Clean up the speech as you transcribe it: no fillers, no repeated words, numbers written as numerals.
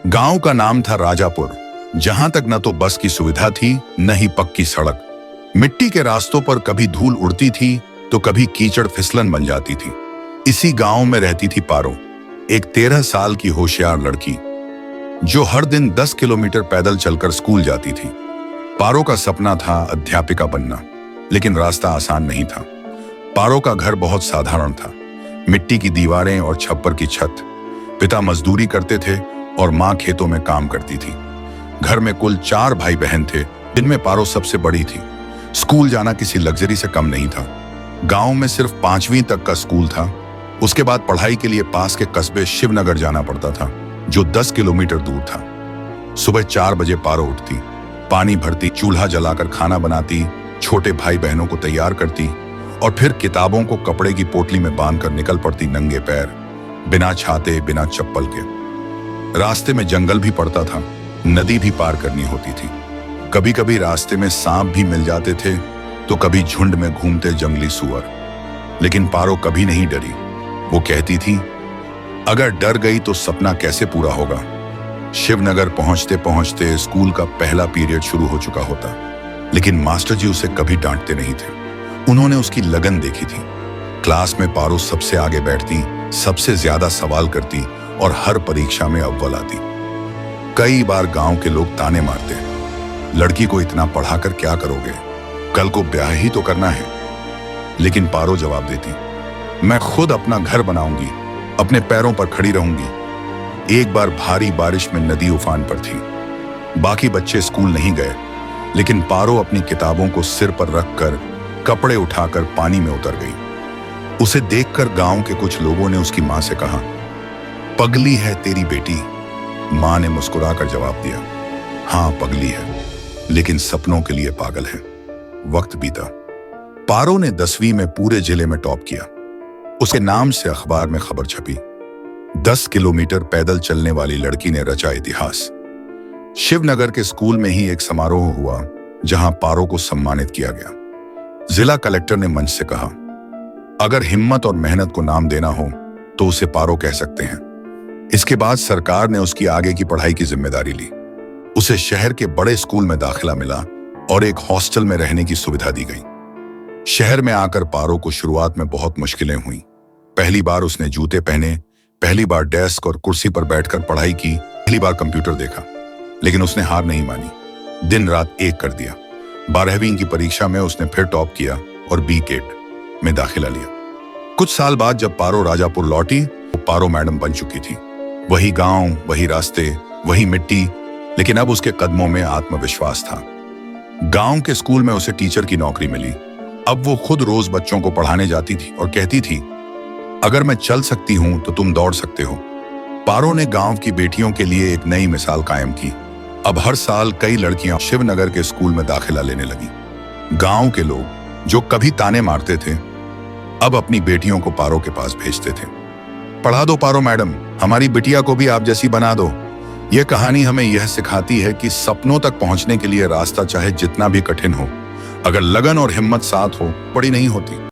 गांव का नाम था राजापुर, जहां तक न तो बस की सुविधा थी न ही पक्की सड़क। मिट्टी के रास्तों पर कभी धूल उड़ती थी तो कभी कीचड़ फिसलन बन जाती थी। इसी गांव में रहती थी पारो, एक 13 साल की होशियार लड़की जो हर दिन 10 किलोमीटर पैदल चलकर स्कूल जाती थी। पारो का सपना था अध्यापिका बनना, लेकिन रास्ता आसान नहीं था। पारो का घर बहुत साधारण था, मिट्टी की दीवारें और छप्पर की छत। पिता मजदूरी करते थे और माँ खेतों में काम करती थी। घर में कुल 4 भाई बहन थे, जिनमें पारो सबसे बड़ी थी। स्कूल जाना किसी लग्जरी से कम नहीं था। गांव में सिर्फ 5वीं तक का स्कूल था। उसके बाद पढ़ाई के लिए पास के कस्बे शिवनगर जाना पड़ता था, जो 10 किलोमीटर दूर था। सुबह 4 बजे पारो उठती, पानी भरती, चूल्हा जलाकर खाना बनाती, छोटे भाई बहनों को तैयार करती और फिर किताबों को कपड़े की पोटली में बांधकर निकल पड़ती नंगे पैर, बिना छाते, बिना चप्पल के। रास्ते में जंगल भी पड़ता था, नदी भी पार करनी होती थी। कभी कभी रास्ते में सांप भी मिल जाते थे तो कभी झुंड में घूमते जंगली सुअर। लेकिन पारो कभी नहीं डरी। वो कहती थी, अगर डर गई तो सपना कैसे पूरा होगा। शिवनगर पहुंचते पहुंचते स्कूल का पहला पीरियड शुरू हो चुका होता, लेकिन मास्टर जी उसे कभी डांटते नहीं थे। उन्होंने उसकी लगन देखी थी। क्लास में पारो सबसे आगे बैठती, सबसे ज्यादा सवाल करती और हर परीक्षा में अव्वल आती। कई बार गांव के लोग ताने मारते, लड़की को इतना पढ़ाकर क्या करोगे, कल को ब्याह ही तो करना है। लेकिन पारो जवाब देती, मैं खुद अपना घर बनाऊंगी, अपने पैरों पर खड़ी रहूंगी। एक बार भारी बारिश में नदी उफान पर थी। बाकी बच्चे स्कूल नहीं गए, लेकिन पारो अपनी किताबों को सिर पर रखकर कपड़े उठाकर पानी में उतर गई। उसे देखकर गांव के कुछ लोगों ने उसकी मां से कहा, पगली है तेरी बेटी। मां ने मुस्कुराकर जवाब दिया, हाँ पगली है, लेकिन सपनों के लिए पागल है। वक्त बीता। पारो ने 10वीं में पूरे जिले में टॉप किया। उसके नाम से अखबार में खबर छपी। 10 किलोमीटर पैदल चलने वाली लड़की ने रचा इतिहास। शिवनगर के स्कूल में ही एक समारोह हुआ, जहां पारो को सम्मानित किया गया। जिला कलेक्टर ने मंच से कहा, अगर हिम्मत और मेहनत को नाम देना हो तो उसे पारो कह सकते हैं। इसके बाद सरकार ने उसकी आगे की पढ़ाई की जिम्मेदारी ली। उसे शहर के बड़े स्कूल में दाखिला मिला और एक हॉस्टल में रहने की सुविधा दी गई। शहर में आकर पारो को शुरुआत में बहुत मुश्किलें हुई। पहली बार उसने जूते पहने, पहली बार डेस्क और कुर्सी पर बैठकर पढ़ाई की, पहली बार कंप्यूटर देखा। लेकिन उसने हार नहीं मानी, दिन रात एक कर दिया। 12वीं की परीक्षा में उसने फिर टॉप किया और B.Ed में दाखिला लिया। कुछ साल बाद जब पारो राजापुर लौटी तो पारो मैडम बन चुकी थी। वही गांव, वही रास्ते, वही मिट्टी, लेकिन अब उसके कदमों में आत्मविश्वास था। गांव के स्कूल में उसे टीचर की नौकरी मिली। अब वो खुद रोज बच्चों को पढ़ाने जाती थी और कहती थी, अगर मैं चल सकती हूं तो तुम दौड़ सकते हो। पारो ने गांव की बेटियों के लिए एक नई मिसाल कायम की। अब हर साल कई लड़कियां शिवनगर के स्कूल में दाखिला लेने लगी। गांव के लोग जो कभी ताने मारते थे, अब अपनी बेटियों को पारो के पास भेजते थे। पढ़ा दो पारो मैडम, हमारी बिटिया को भी आप जैसी बना दो। यह कहानी हमें यह सिखाती है कि सपनों तक पहुंचने के लिए रास्ता चाहे जितना भी कठिन हो, अगर लगन और हिम्मत साथ हो, बड़ी नहीं होती।